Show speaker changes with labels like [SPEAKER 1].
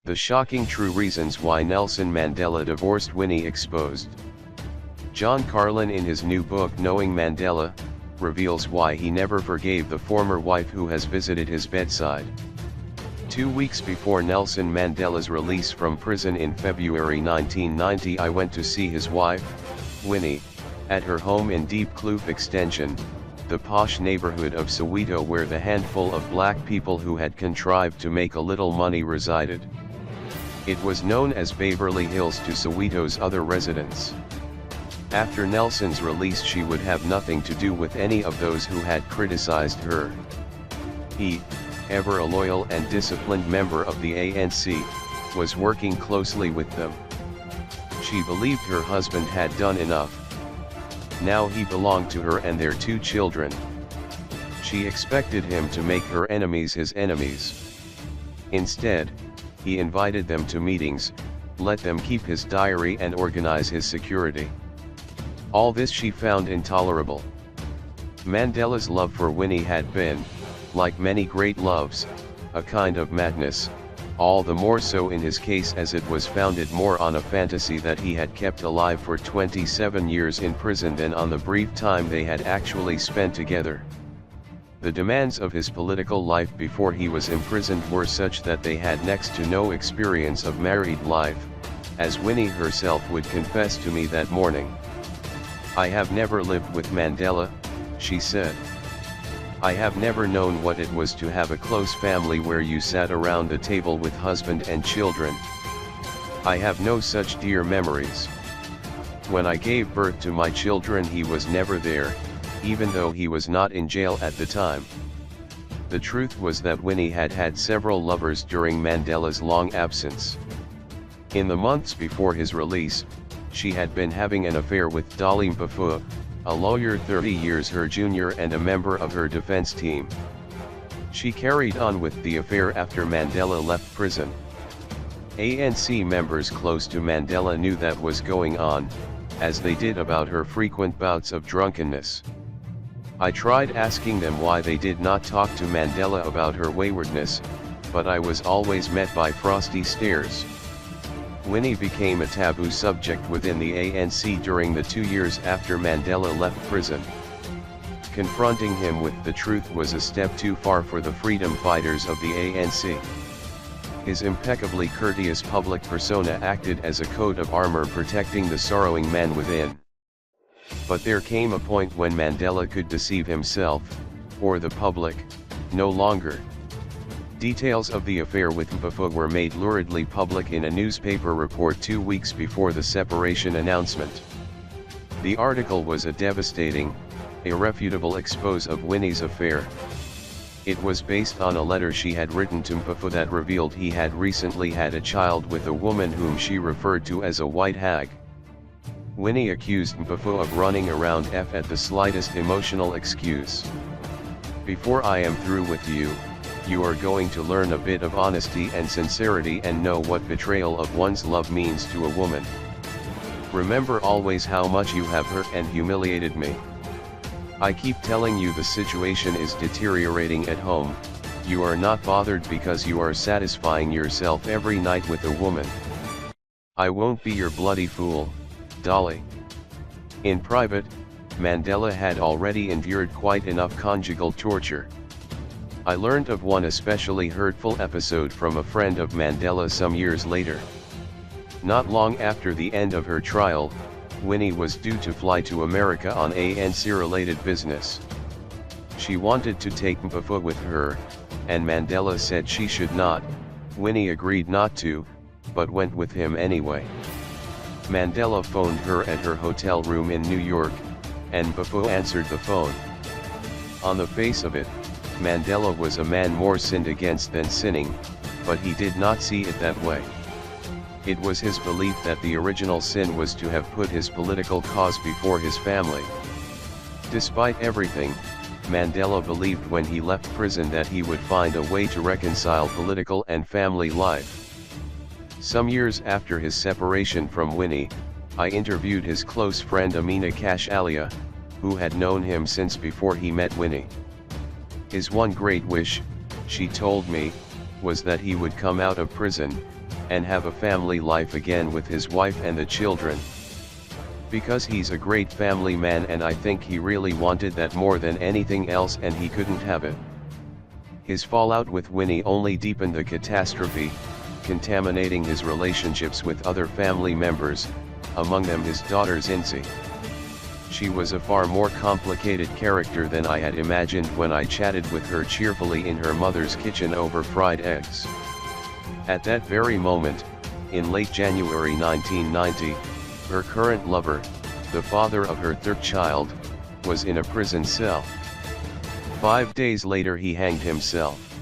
[SPEAKER 1] The shocking true reasons why Nelson Mandela divorced Winnie Exposed. John Carlin in his new book Knowing Mandela, reveals why he never forgave the former wife who has visited his bedside. 2 weeks before Nelson Mandela's release from prison in February 1990, I went to see his wife, Winnie, at her home in Diepkloof Extension, the posh neighborhood of Soweto where the handful of black people who had contrived to make a little money resided. It was known as Baverly Hills to Soweto's other residents. After Nelson's release, she would have nothing to do with any of those who had criticized her. He, ever a loyal and disciplined member of the ANC, was working closely with them. She believed her husband had done enough. Now he belonged to her and their 2 children. She expected him to make her enemies his enemies. Instead, he invited them to meetings, let them keep his diary and organize his security. All this she found intolerable. Mandela's love for Winnie had been, like many great loves, a kind of madness, all the more so in his case as it was founded more on a fantasy that he had kept alive for 27 years in prison than on the brief time they had actually spent together. The demands of his political life before he was imprisoned were such that they had next to no experience of married life, as Winnie herself would confess to me that morning. "I have never lived with Mandela," she said. "I have never known what it was to have a close family where you sat around the table with husband and children. I have no such dear memories. When I gave birth to my children, he was never there, even though he was not in jail at the time." The truth was that Winnie had had several lovers during Mandela's long absence. In the months before his release, she had been having an affair with Dlathu, a lawyer 30 years her junior and a member of her defense team. She carried on with the affair after Mandela left prison. ANC members close to Mandela knew that was going on, as they did about her frequent bouts of drunkenness. I tried asking them why they did not talk to Mandela about her waywardness, but I was always met by frosty stares. Winnie became a taboo subject within the ANC during the 2 years after Mandela left prison. Confronting him with the truth was a step too far for the freedom fighters of the ANC. His impeccably courteous public persona acted as a coat of armor protecting the sorrowing man within. But there came a point when Mandela could deceive himself, or the public, no longer. Details of the affair with Dlathu were made luridly public in a newspaper report 2 weeks before the separation announcement. The article was a devastating, irrefutable expose of Winnie's affair. It was based on a letter she had written to Dlathu that revealed he had recently had a child with a woman whom she referred to as a white hag. Winnie accused Dlathu of running around at the slightest emotional excuse. "Before I am through with you, you are going to learn a bit of honesty and sincerity and know what betrayal of one's love means to a woman. Remember always how much you have hurt and humiliated me. I keep telling you the situation is deteriorating at home, you are not bothered because you are satisfying yourself every night with a woman. I won't be your bloody fool, Dolly." In private, Mandela had already endured quite enough conjugal torture. I learned of one especially hurtful episode from a friend of Mandela some years later. Not long after the end of her trial, Winnie was due to fly to America on ANC-related business. She wanted to take Dlathu with her, and Mandela said she should not. Winnie agreed not to, but went with him anyway. Mandela phoned her at her hotel room in New York, and Dlathu answered the phone. On the face of it, Mandela was a man more sinned against than sinning, but he did not see it that way. It was his belief that the original sin was to have put his political cause before his family. Despite everything, Mandela believed when he left prison that he would find a way to reconcile political and family life. Some years after his separation from Winnie, I interviewed his close friend Amina Kashalia, who had known him since before he met Winnie. His one great wish, she told me, was that he would come out of prison, and have a family life again with his wife and the children. Because he's a great family man, and I think he really wanted that more than anything else, and he couldn't have it. His fallout with Winnie only deepened the catastrophe, contaminating his relationships with other family members, among them his daughter Sindi. She was a far more complicated character than I had imagined when I chatted with her cheerfully in her mother's kitchen over fried eggs. At that very moment, in late January 1990, her current lover, the father of her third child, was in a prison cell. 5 days later he hanged himself.